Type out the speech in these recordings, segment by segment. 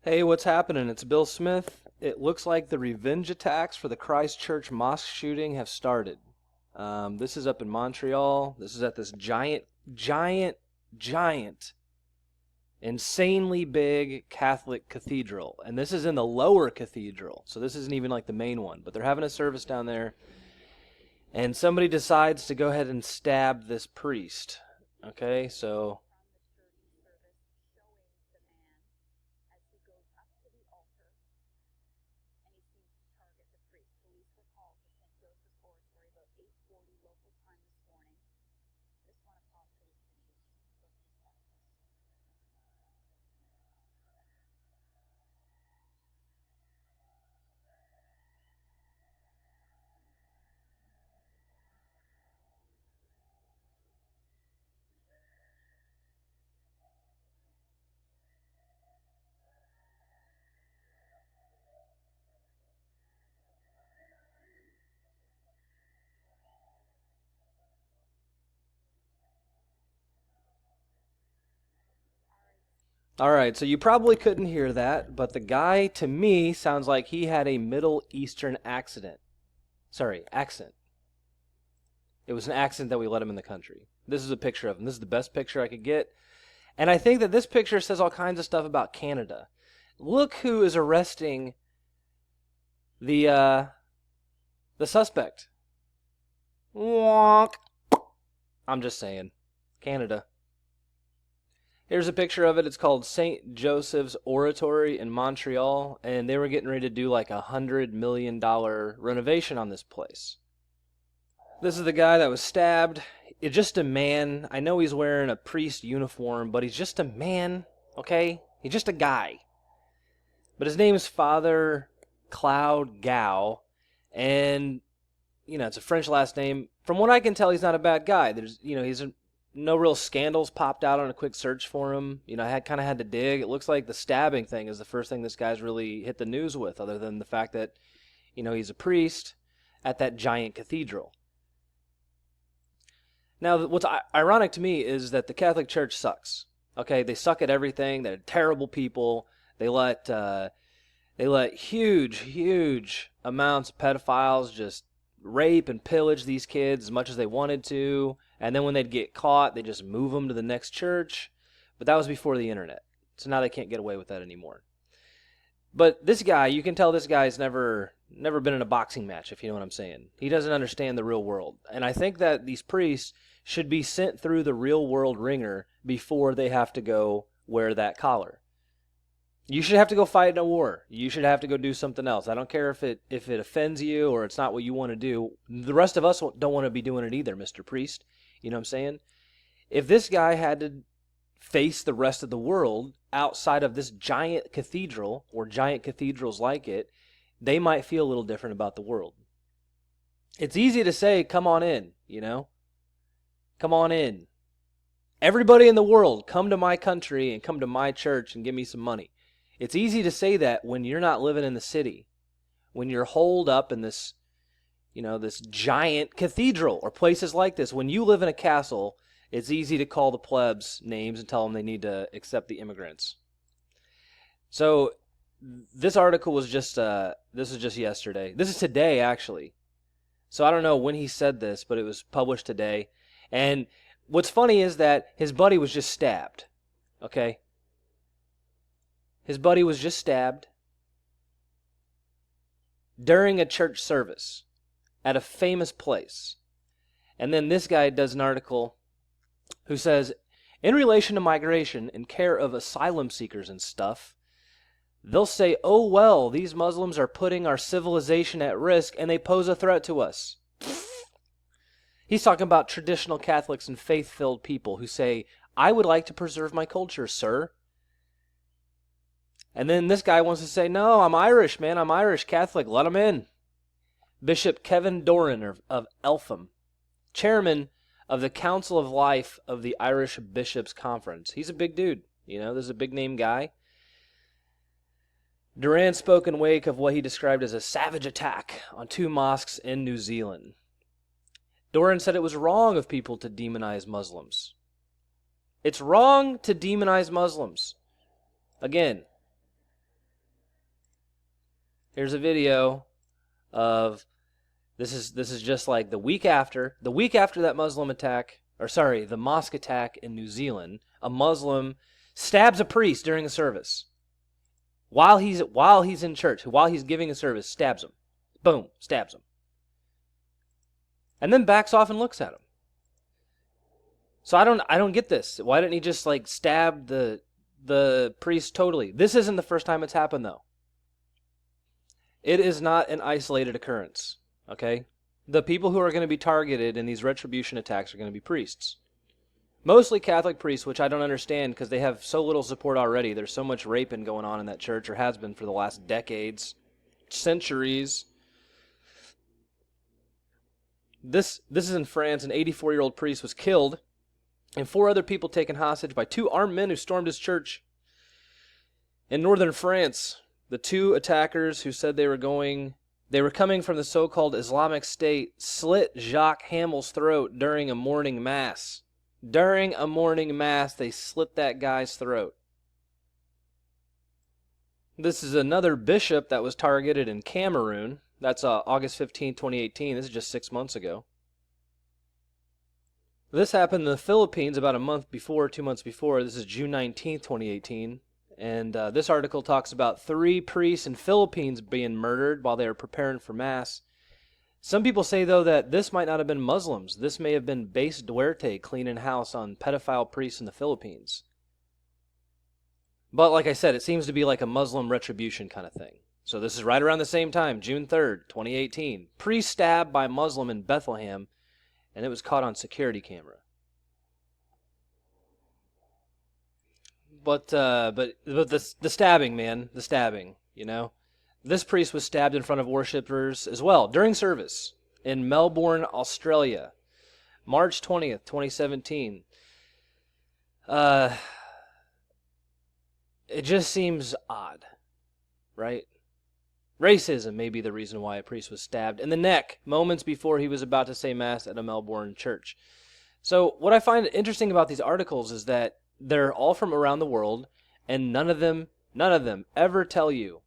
Hey, what's happening? It's Bill Smith. It looks like the revenge attacks for the Christchurch mosque shooting have started. This is up in Montreal. This is at this giant, insanely big Catholic cathedral. And this is in the lower cathedral. So this isn't even like the main one. But they're having a service down there. And somebody decides to go ahead and stab this priest. Okay, so all right, so you probably couldn't hear that, but the guy to me sounds like he had a Middle Eastern accent. Sorry, accent. It was an accent that we let him in the country. This is a picture of him. This is the best picture I could get. And I think that this picture says all kinds of stuff about Canada. Look who is arresting the suspect. Wonk. I'm just saying. Canada. Here's a picture of it. It's called St. Joseph's Oratory in Montreal, and they were getting ready to do like $100 million renovation on this place. This is the guy that was stabbed. It's just a man. I know he's wearing a priest uniform, but he's just a man, okay? He's just a guy. But his name is Father Cloud Gao, and, it's a French last name. From what I can tell, he's not a bad guy. No real scandals popped out on a quick search for him. I had to dig. It looks like the stabbing thing is the first thing this guy's really hit the news with, other than the fact that, he's a priest at that giant cathedral. Now, what's ironic to me is that the Catholic Church sucks. Okay, they suck at everything. They're terrible people. They let huge amounts of pedophiles just rape and pillage these kids as much as they wanted to. And then when they'd get caught, they just move them to the next church. But that was before the internet. So now they can't get away with that anymore. But this guy, you can tell this guy's never been in a boxing match, if you know what I'm saying. He doesn't understand the real world. And I think that these priests should be sent through the real world ringer before they have to go wear that collar. You should have to go fight in a war. You should have to go do something else. I don't care if it offends you or it's not what you want to do. The rest of us don't want to be doing it either, Mr. Priest. You know what I'm saying? If this guy had to face the rest of the world outside of this giant cathedral or giant cathedrals like it, they might feel a little different about the world. It's easy to say, come on in, Come on in. Everybody in the world, come to my country and come to my church and give me some money. It's easy to say that when you're not living in the city, when you're holed up in this, this giant cathedral or places like this. When you live in a castle, it's easy to call the plebs names and tell them they need to accept the immigrants. So this article was this is just yesterday. This is today, actually. So I don't know when he said this, but it was published today. And what's funny is that his buddy was just stabbed. Okay? His buddy was just stabbed during a church service at a famous place. And then this guy does an article who says, in relation to migration and care of asylum seekers and stuff, they'll say, oh, well, these Muslims are putting our civilization at risk and they pose a threat to us. He's talking about traditional Catholics and faith-filled people who say, I would like to preserve my culture, sir. And then this guy wants to say, no, I'm Irish, man. I'm Irish Catholic. Let him in. Bishop Kevin Doran of Eltham, chairman of the Council of Life of the Irish Bishops' Conference. He's a big dude. This is a big-name guy. Duran spoke in wake of what he described as a savage attack on 2 mosques in New Zealand. Doran said it was wrong of people to demonize Muslims. It's wrong to demonize Muslims. Again, Here's a video of this is just like the week after that Muslim attack, or sorry, the mosque attack in New Zealand. A Muslim stabs a priest during a service while he's in church, while he's giving a service, stabs him. Boom, stabs him. And then backs off and looks at him. So I don't get this. Why didn't he just like stab the priest totally? This isn't the first time it's happened though. It is not an isolated occurrence, okay? The people who are going to be targeted in these retribution attacks are going to be priests. Mostly Catholic priests, which I don't understand because they have so little support already. There's so much raping going on in that church, or has been for the last decades, centuries. This is in France. An 84-year-old priest was killed and 4 other people taken hostage by 2 armed men who stormed his church. In northern France, the 2 attackers who said they were coming from the so-called Islamic State slit Jacques Hamel's throat during a morning mass. During a morning mass, they slit that guy's throat. This is another bishop that was targeted in Cameroon. That's August 15, 2018. This is just 6 months ago. This happened in the Philippines about 2 months before. This is June 19, 2018. And this article talks about 3 priests in Philippines being murdered while they were preparing for Mass. Some people say, though, that this might not have been Muslims. This may have been Base Duarte cleaning house on pedophile priests in the Philippines. But like I said, it seems to be like a Muslim retribution kind of thing. So this is right around the same time, June 3rd, 2018. Priest stabbed by Muslim in Bethlehem, and it was caught on security camera. But the stabbing, man, the stabbing, you know. This priest was stabbed in front of worshippers as well during service in Melbourne, Australia, March 20th, 2017. It just seems odd, right? Racism may be the reason why a priest was stabbed in the neck moments before he was about to say Mass at a Melbourne church. So what I find interesting about these articles is that they're all from around the world, and none of them ever tell you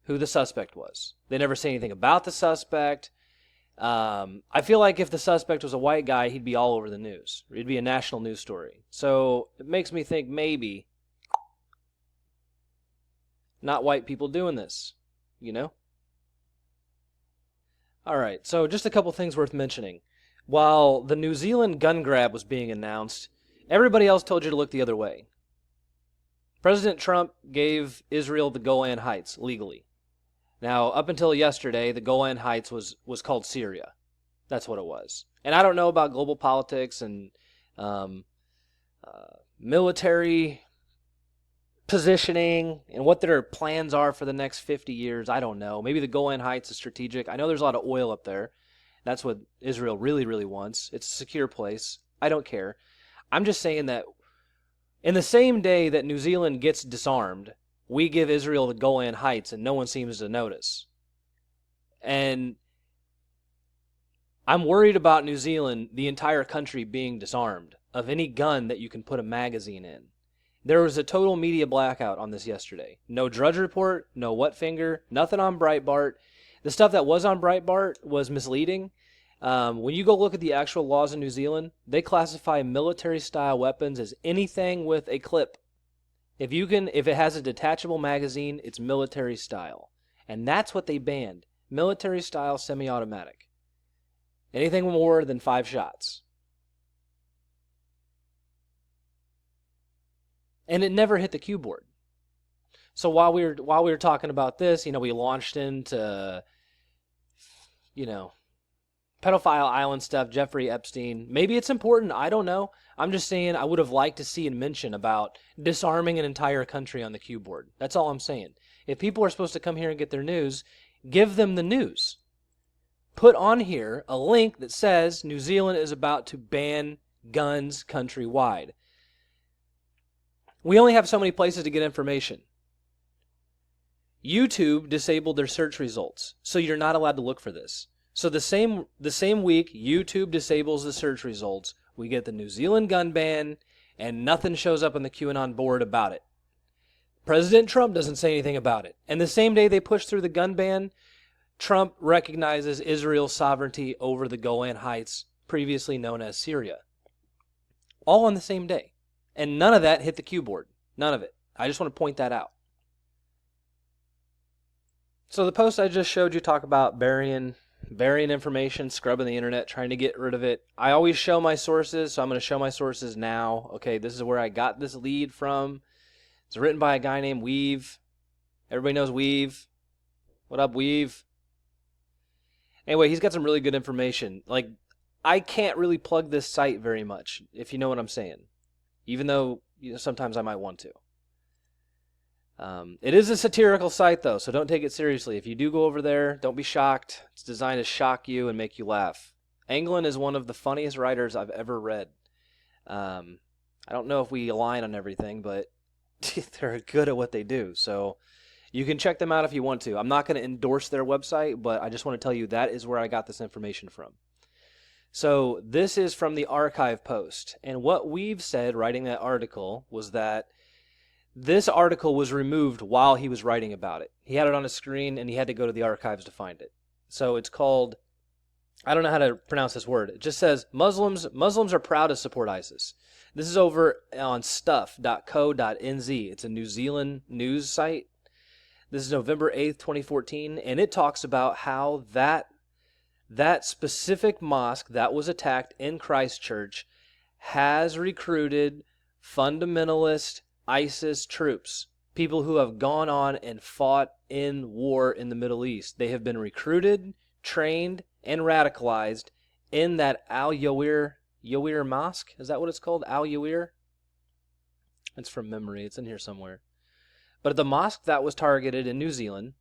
who the suspect was. They never say anything about the suspect. I feel like if the suspect was a white guy, he'd be all over the news. It'd be a national news story. So it makes me think maybe not white people doing this, you know? All right, so just a couple things worth mentioning. While the New Zealand gun grab was being announced, everybody else told you to look the other way. President Trump gave Israel the Golan Heights legally. Now, up until yesterday, the Golan Heights was called Syria. That's what it was. And I don't know about global politics and military positioning and what their plans are for the next 50 years. I don't know. Maybe the Golan Heights is strategic. I know there's a lot of oil up there. That's what Israel really, really wants. It's a secure place. I don't care. I'm just saying that in the same day that New Zealand gets disarmed, we give Israel the Golan Heights and no one seems to notice. And I'm worried about New Zealand, the entire country, being disarmed of any gun that you can put a magazine in. There was a total media blackout on this yesterday. No Drudge Report, no What Finger, nothing on Breitbart. The stuff that was on Breitbart was misleading. When you go look at the actual laws in New Zealand, they classify military-style weapons as anything with a clip. If it has a detachable magazine, it's military style. And that's what they banned. Military style semi-automatic. Anything more than 5 shots. And it never hit the cue board. So while we were talking about this, we launched into, pedophile island stuff, Jeffrey Epstein. Maybe it's important. I don't know. I'm just saying I would have liked to see a mention about disarming an entire country on the cue board. That's all I'm saying. If people are supposed to come here and get their news, give them the news. Put on here a link that says New Zealand is about to ban guns countrywide. We only have so many places to get information. YouTube disabled their search results, so you're not allowed to look for this. So the same week YouTube disables the search results, we get the New Zealand gun ban, and nothing shows up on the QAnon board about it. President Trump doesn't say anything about it. And the same day they push through the gun ban, Trump recognizes Israel's sovereignty over the Golan Heights, previously known as Syria. All on the same day. And none of that hit the Q board. None of it. I just want to point that out. So the post I just showed you talk about burying information, scrubbing the internet, trying to get rid of it. I always show my sources, so I'm going to show my sources now. Okay, this is where I got this lead from. It's written by a guy named Weave. Everybody knows Weave. What up, Weave? Anyway, he's got some really good information. Like, I can't really plug this site very much, if you know what I'm saying. Even though, sometimes I might want to. It is a satirical site, though, so don't take it seriously. If you do go over there, don't be shocked. It's designed to shock you and make you laugh. Anglin is one of the funniest writers I've ever read. I don't know if we align on everything, but they're good at what they do. So you can check them out if you want to. I'm not going to endorse their website, but I just want to tell you that is where I got this information from. So this is from the archive post. And what we've said writing that article was that this article was removed while he was writing about it. He had it on a screen and he had to go to the archives to find it. So it's called, I don't know how to pronounce this word. It just says Muslims are proud to support ISIS. This is over on stuff.co.nz. It's a New Zealand news site. This is November 8th, 2014, and it talks about how that specific mosque that was attacked in Christchurch has recruited fundamentalist ISIS troops, people who have gone on and fought in war in the Middle East. They have been recruited, trained, and radicalized in that Al-Noor Mosque. Is that what it's called? Al-Noor? It's from memory. It's in here somewhere. But the mosque that was targeted in New Zealand,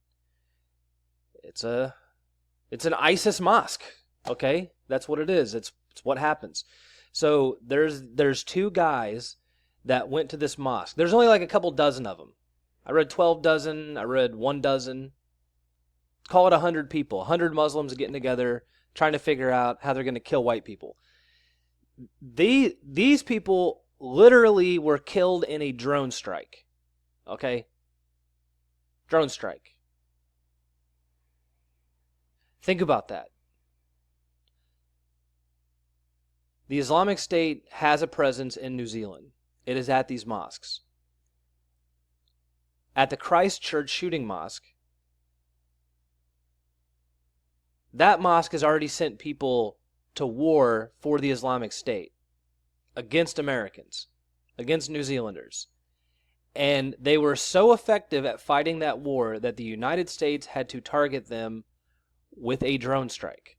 it's an ISIS mosque. Okay? That's what it is. It's what happens. So there's two guys that went to this mosque. There's only like a couple dozen of them. I read 12 dozen. I read 1 dozen. Call it 100 people. 100 Muslims getting together, trying to figure out how they're going to kill white people. These people literally were killed in a drone strike. Okay? Drone strike. Think about that. The Islamic State has a presence in New Zealand. It is at these mosques. At the Christchurch shooting mosque, that mosque has already sent people to war for the Islamic State against Americans, against New Zealanders. And they were so effective at fighting that war that the United States had to target them with a drone strike.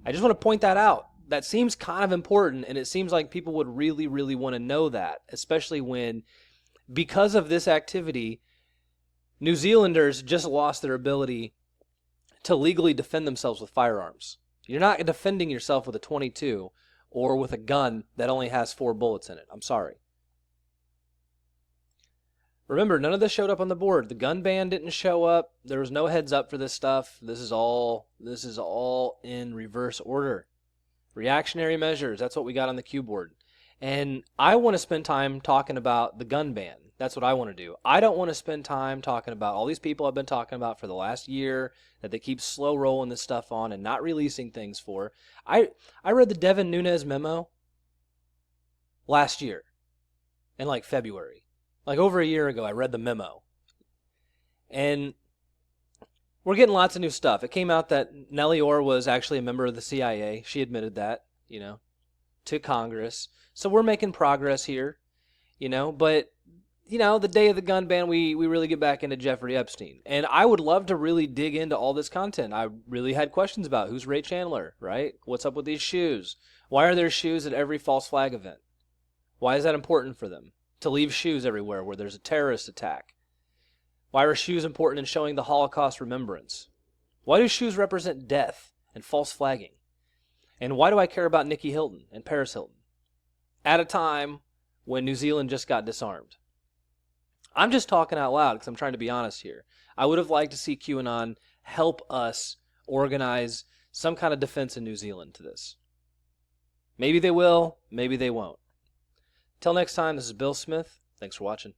I just want to point that out. That seems kind of important, and it seems like people would really, really want to know that, especially when, because of this activity, New Zealanders just lost their ability to legally defend themselves with firearms. You're not defending yourself with a .22 or with a gun that only has 4 bullets in it. I'm sorry. Remember, none of this showed up on the board. The gun ban didn't show up. There was no heads up for this stuff. This is all in reverse order. Reactionary measures, that's what we got on the Q board. And I want to spend time talking about the gun ban. That's what I want to do. I don't want to spend time talking about all these people I've been talking about for the last year that they keep slow rolling this stuff on and not releasing things for. I read the Devin Nunes memo last year in like February. Like over a year ago, I read the memo. And we're getting lots of new stuff. It came out that Nellie Orr was actually a member of the CIA. She admitted that, to Congress. So we're making progress here, But, the day of the gun ban, we really get back into Jeffrey Epstein. And I would love to really dig into all this content. I really had questions about who's Ray Chandler, right? What's up with these shoes? Why are there shoes at every false flag event? Why is that important for them? To leave shoes everywhere where there's a terrorist attack? Why are shoes important in showing the Holocaust remembrance? Why do shoes represent death and false flagging? And why do I care about Nikki Hilton and Paris Hilton at a time when New Zealand just got disarmed? I'm just talking out loud because I'm trying to be honest here. I would have liked to see QAnon help us organize some kind of defense in New Zealand to this. Maybe they will, maybe they won't. Till next time, this is Bill Smith. Thanks for watching.